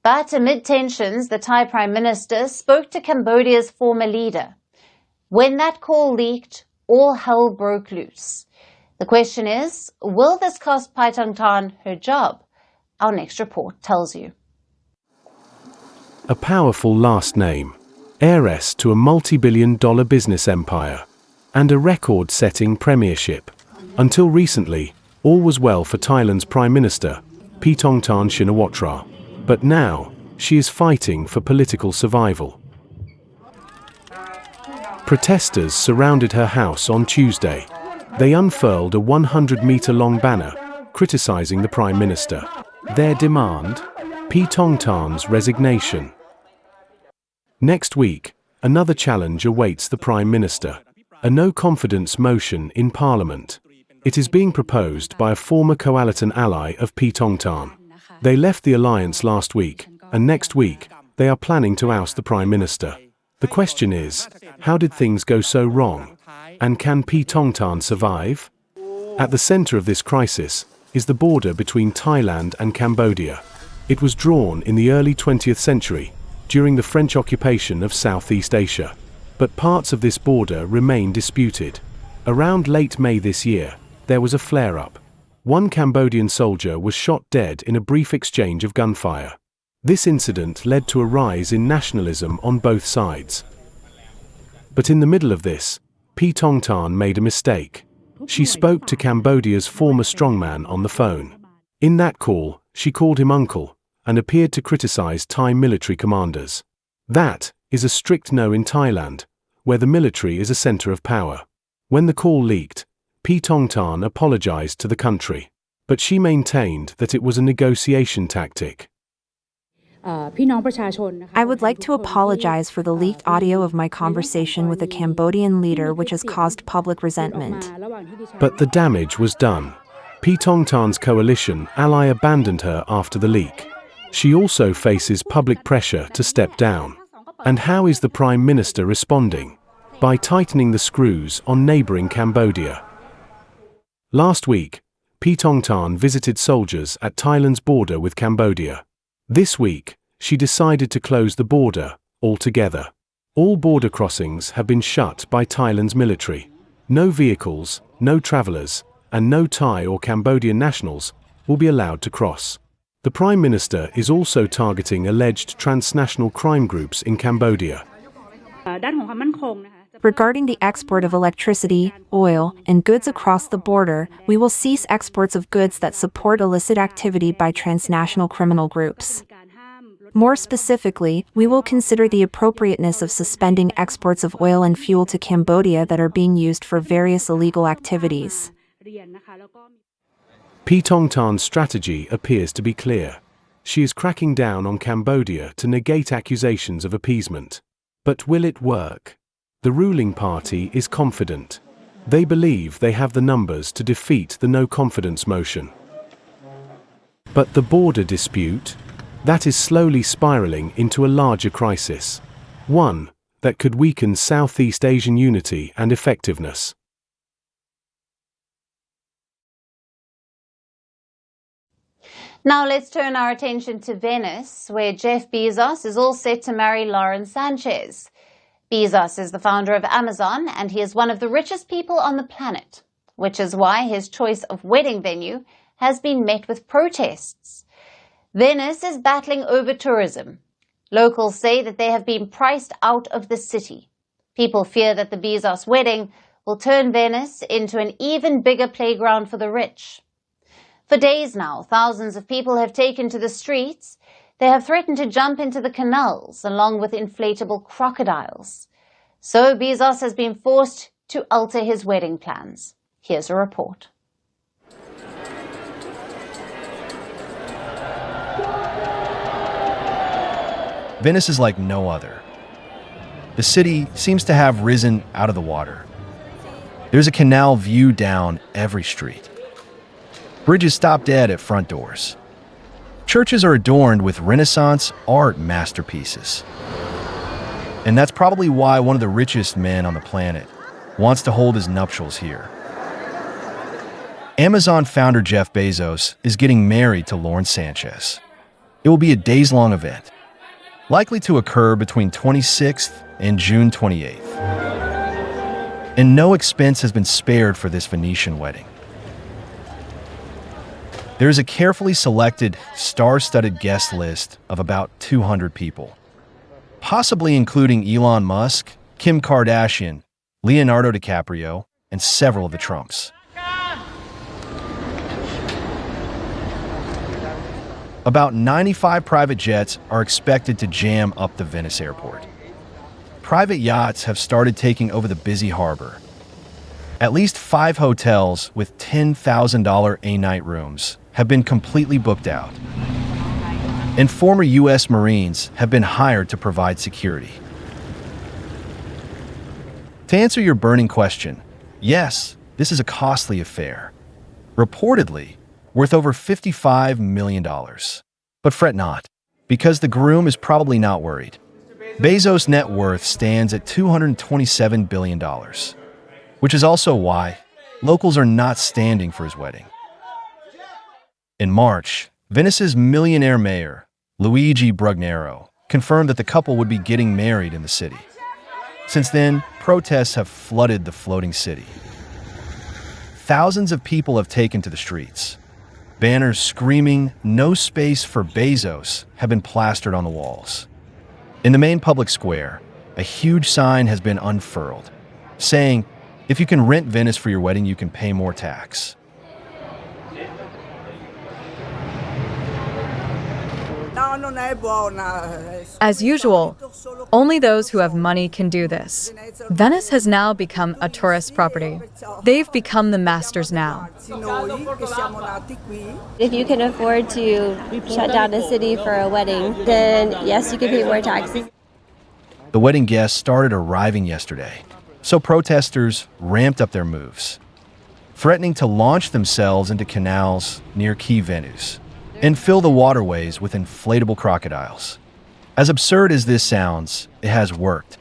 [SPEAKER 1] But amid tensions, the Thai Prime Minister spoke to Cambodia's former leader. When that call leaked, all hell broke loose. The question is, will this cost Paetongtarn her job? Our next report tells you.
[SPEAKER 6] A powerful last name, heiress to a multi-billion-dollar business empire, and a record-setting premiership. Until recently, all was well for Thailand's Prime Minister, Paetongtarn Shinawatra. But now, she is fighting for political survival. Protesters surrounded her house on Tuesday. They unfurled a 100-meter-long banner, criticizing the Prime Minister. Their demand? Paetongtarn's resignation. Next week, another challenge awaits the Prime Minister. A no-confidence motion in Parliament. It is being proposed by a former coalition ally of Paetongtarn. They left the alliance last week, and next week, they are planning to oust the Prime Minister. The question is, how did things go so wrong? And can Paetongtarn survive? At the center of this crisis is the border between Thailand and Cambodia. It was drawn in the early 20th century, during the French occupation of Southeast Asia. But parts of this border remain disputed. Around late May this year, there was a flare-up. One Cambodian soldier was shot dead in a brief exchange of gunfire. This incident led to a rise in nationalism on both sides. But in the middle of this, Paetongtarn made a mistake. She spoke to Cambodia's former strongman on the phone. In that call, she called him uncle, and appeared to criticize Thai military commanders. That is a strict no in Thailand, where the military is a center of power. When the call leaked, Paetongtarn apologized to the country, but she maintained that it was a negotiation tactic.
[SPEAKER 23] I would like to apologize for the leaked audio of my conversation with a Cambodian leader which has caused public resentment.
[SPEAKER 6] But the damage was done. Paetongtarn's coalition ally abandoned her after the leak. She also faces public pressure to step down. And how is the Prime Minister responding? By tightening the screws on neighboring Cambodia. Last week, Paetongtarn visited soldiers at Thailand's border with Cambodia. This week, she decided to close the border altogether. All border crossings have been shut by Thailand's military. No vehicles, no travelers, and no Thai or Cambodian nationals will be allowed to cross. The Prime Minister is also targeting alleged transnational crime groups in Cambodia.
[SPEAKER 23] Regarding the export of electricity, oil, and goods across the border, we will cease exports of goods that support illicit activity by transnational criminal groups. More specifically, we will consider the appropriateness of suspending exports of oil and fuel to Cambodia that are being used for various illegal activities.
[SPEAKER 6] Tongtan's strategy appears to be clear. She is cracking down on Cambodia to negate accusations of appeasement. But will it work? The ruling party is confident. They believe they have the numbers to defeat the no-confidence motion. But the border dispute? That is slowly spiraling into a larger crisis. One that could weaken Southeast Asian unity and effectiveness.
[SPEAKER 1] Now let's turn our attention to Venice, where Jeff Bezos is all set to marry Lauren Sanchez. Bezos is the founder of Amazon, and he is one of the richest people on the planet, which is why his choice of wedding venue has been met with protests. Venice is battling over tourism. Locals say that they have been priced out of the city. People fear that the Bezos wedding will turn Venice into an even bigger playground for the rich. For days now, thousands of people have taken to the streets. They have threatened to jump into the canals along with inflatable crocodiles. So Bezos has been forced to alter his wedding plans. Here's a report.
[SPEAKER 15] Venice is like no other. The city seems to have risen out of the water. There's a canal view down every street. Bridges stop dead at front doors. Churches are adorned with Renaissance art masterpieces. And that's probably why one of the richest men on the planet wants to hold his nuptials here. Amazon founder Jeff Bezos is getting married to Lauren Sanchez. It will be a days-long event, likely to occur between 26th and June 28th. And no expense has been spared for this Venetian wedding. There is a carefully selected, star-studded guest list of about 200 people, possibly including Elon Musk, Kim Kardashian, Leonardo DiCaprio, and several of the Trumps. About 95 private jets are expected to jam up the Venice airport. Private yachts have started taking over the busy harbor. At least 5 hotels with $10,000 a-night rooms have been completely booked out. And former U.S. Marines have been hired to provide security. To answer your burning question, yes, this is a costly affair. Reportedly, worth over $55 million. But fret not, because the groom is probably not worried. Bezos' net worth stands at $227 billion, which is also why locals are not standing for his wedding. In March, Venice's millionaire mayor, Luigi Brugnero, confirmed that the couple would be getting married in the city. Since then, protests have flooded the floating city. Thousands of people have taken to the streets. Banners screaming, "No space for Bezos," have been plastered on the walls. In the main public square, a huge sign has been unfurled, saying, "If you can rent Venice for your wedding, you can pay more tax."
[SPEAKER 7] As usual, only those who have money can do this. Venice has now become a tourist property. They've become the masters now.
[SPEAKER 8] If you can afford to shut down a city for a wedding, then yes, you can pay more taxes.
[SPEAKER 15] The wedding guests started arriving yesterday, so protesters ramped up their moves, threatening to launch themselves into canals near key venues and fill the waterways with inflatable crocodiles. As absurd as this sounds, it has worked,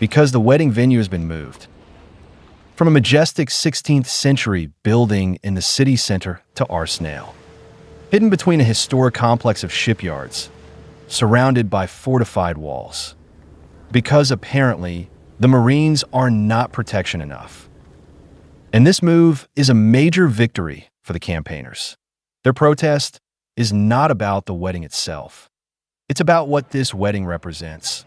[SPEAKER 15] because the wedding venue has been moved from a majestic 16th century building in the city center to Arsenal, hidden between a historic complex of shipyards, surrounded by fortified walls. Because apparently, the Marines are not protection enough. And this move is a major victory for the campaigners. Their protest is not about the wedding itself. It's about what this wedding represents.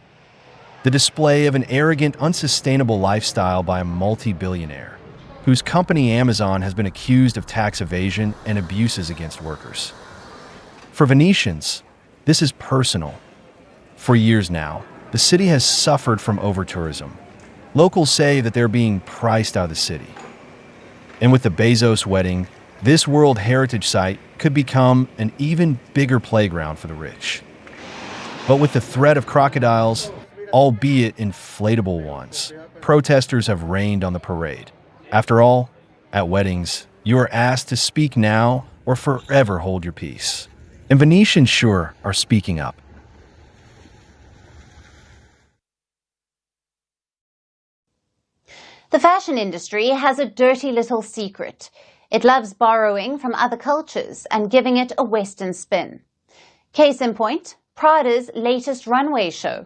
[SPEAKER 15] the display of an arrogant, unsustainable lifestyle by a multi-billionaire, whose company Amazon has been accused of tax evasion and abuses against workers. For Venetians, this is personal. For years now, the city has suffered from over-tourism. Locals say that they're being priced out of the city. And with the Bezos wedding, this World Heritage Site could become an even bigger playground for the rich. But with the threat of crocodiles, albeit inflatable ones, protesters have rained on the parade. After all, at weddings, you are asked to speak now or forever hold your peace. And Venetians sure are speaking up.
[SPEAKER 1] The fashion industry has a dirty little secret. It loves borrowing from other cultures and giving it a Western spin. Case in point, Prada's latest runway show.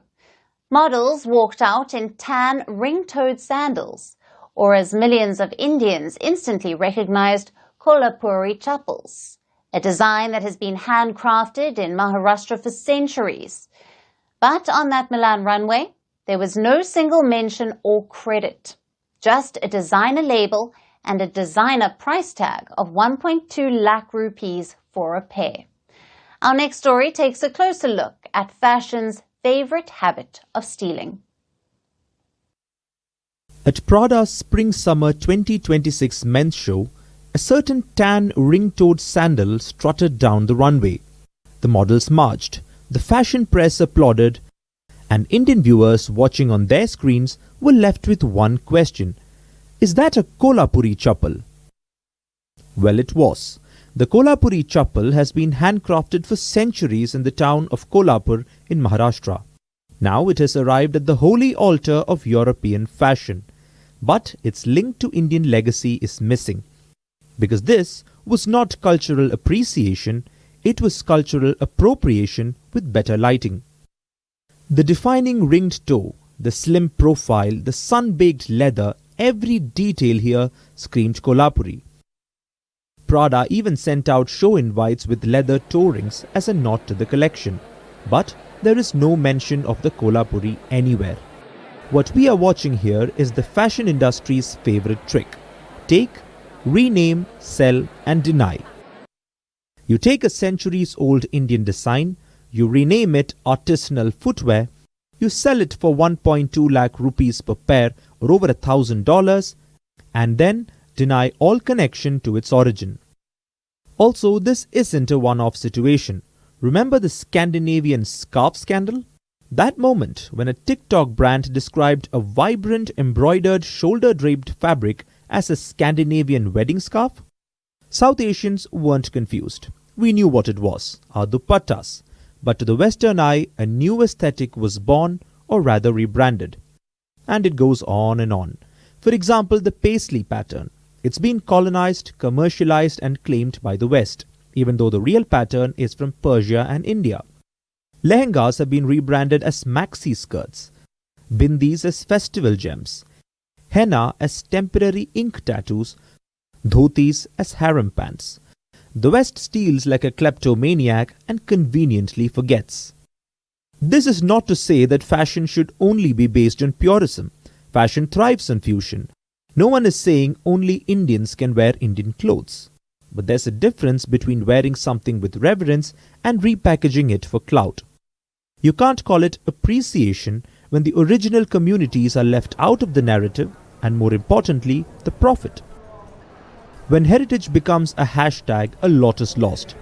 [SPEAKER 1] Models walked out in tan ring-toed sandals, or as millions of Indians instantly recognized, Kolhapuri chappals, a design that has been handcrafted in Maharashtra for centuries. But on that Milan runway, there was no single mention or credit, just a designer label and a designer price tag of 1.2 lakh rupees for a pair. Our next story takes a closer look at fashion's favorite habit of stealing.
[SPEAKER 9] At Prada's Spring-Summer 2026 men's show, a certain tan ring-toed sandal strutted down the runway. The models marched, the fashion press applauded, and Indian viewers watching on their screens were left with one question. Is that a Kolhapuri chappal? Well, it was. The Kolhapuri chappal has been handcrafted for centuries in the town of Kolhapur in Maharashtra. Now it has arrived at the holy altar of European fashion. But its link to Indian legacy is missing. Because this was not cultural appreciation, it was cultural appropriation with better lighting. The defining ringed toe, the slim profile, the sun-baked leather, every detail here screamed Kolhapuri. Prada even sent out show invites with leather toe rings as a nod to the collection. But there is no mention of the Kolhapuri anywhere. What we are watching here is the fashion industry's favorite trick. Take, rename, sell and deny. You take a centuries-old Indian design, you rename it artisanal footwear, you sell it for 1.2 lakh rupees per pair or over $1,000, and then deny all connection to its origin. Also, this isn't a one-off situation. Remember the Scandinavian scarf scandal? That moment when a TikTok brand described a vibrant embroidered shoulder-draped fabric as a Scandinavian wedding scarf? South Asians weren't confused. We knew what it was, our dupattas. But to the Western eye, a new aesthetic was born, or rather rebranded. And it goes on and on. For example, the paisley pattern. It's been colonized, commercialized and claimed by the West, even though the real pattern is from Persia and India. Lehengas have been rebranded as maxi skirts, bindis as festival gems, henna as temporary ink tattoos, dhotis as harem pants. The West steals like a kleptomaniac and conveniently forgets. This is not to say that fashion should only be based on purism. Fashion thrives on fusion. No one is saying only Indians can wear Indian clothes. But there's a difference between wearing something with reverence and repackaging it for clout. You can't call it appreciation when the original communities are left out of the narrative and, more importantly, the profit. When heritage becomes a hashtag, a lot is lost.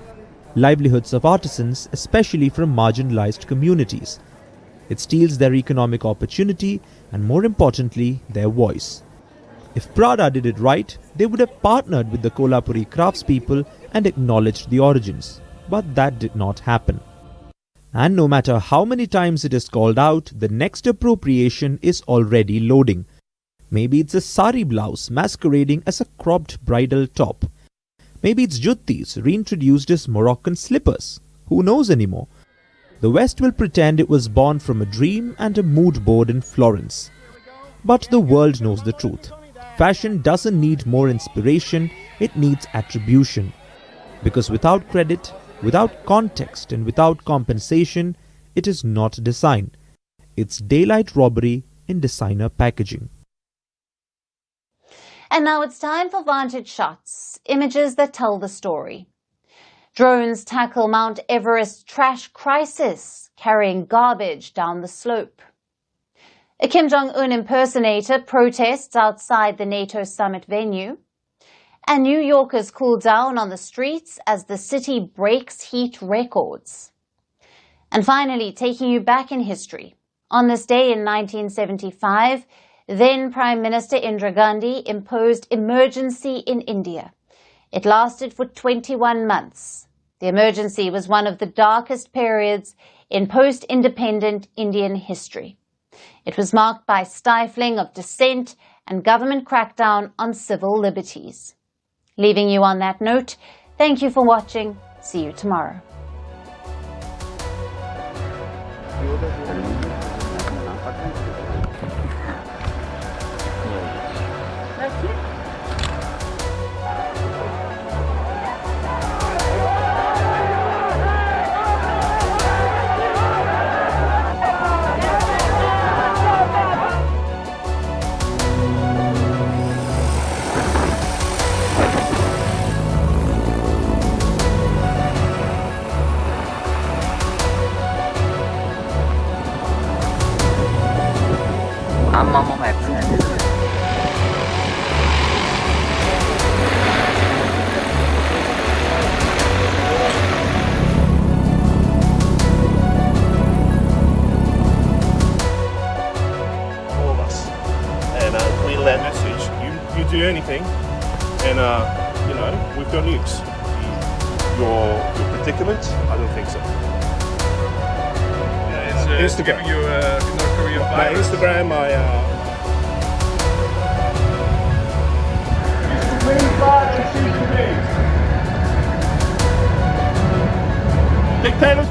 [SPEAKER 9] Livelihoods of artisans, especially from marginalized communities. It steals their economic opportunity and, more importantly, their voice. If Prada did it right, they would have partnered with the Kolhapuri craftspeople and acknowledged the origins. But that did not happen. And no matter how many times it is called out, the next appropriation is already loading. Maybe it's a sari blouse masquerading as a cropped bridal top. Maybe it's juttis reintroduced as Moroccan slippers. Who knows anymore? The West will pretend it was born from a dream and a mood board in Florence. But the world knows the truth. Fashion doesn't need more inspiration, it needs attribution. Because without credit, without context and without compensation, it is not design. its daylight robbery in designer packaging.
[SPEAKER 1] And now it's time for Vantage shots, images that tell the story. Drones tackle Mount Everest trash crisis, carrying garbage down the slope. A Kim Jong-un impersonator protests outside the NATO summit venue. And New Yorkers cool down on the streets as the city breaks heat records. And finally, taking you back in history. On this day in 1975, then Prime Minister Indira Gandhi imposed emergency in India. It lasted for 21 months. The emergency was one of the darkest periods in post-independent Indian history. It was marked by stifling of dissent and government crackdown on civil liberties. Leaving you on that note, thank you for watching. See you tomorrow.
[SPEAKER 10] That message, you do anything, and you know, we've got nukes. Your predicament? I don't think so. Yeah, it's Instagram. Giving you North Korean virus. My Instagram, my. Dictators.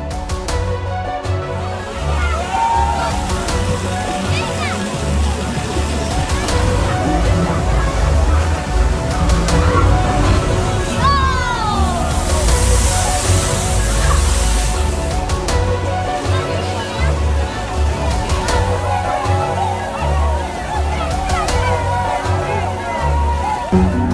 [SPEAKER 11] Thank you.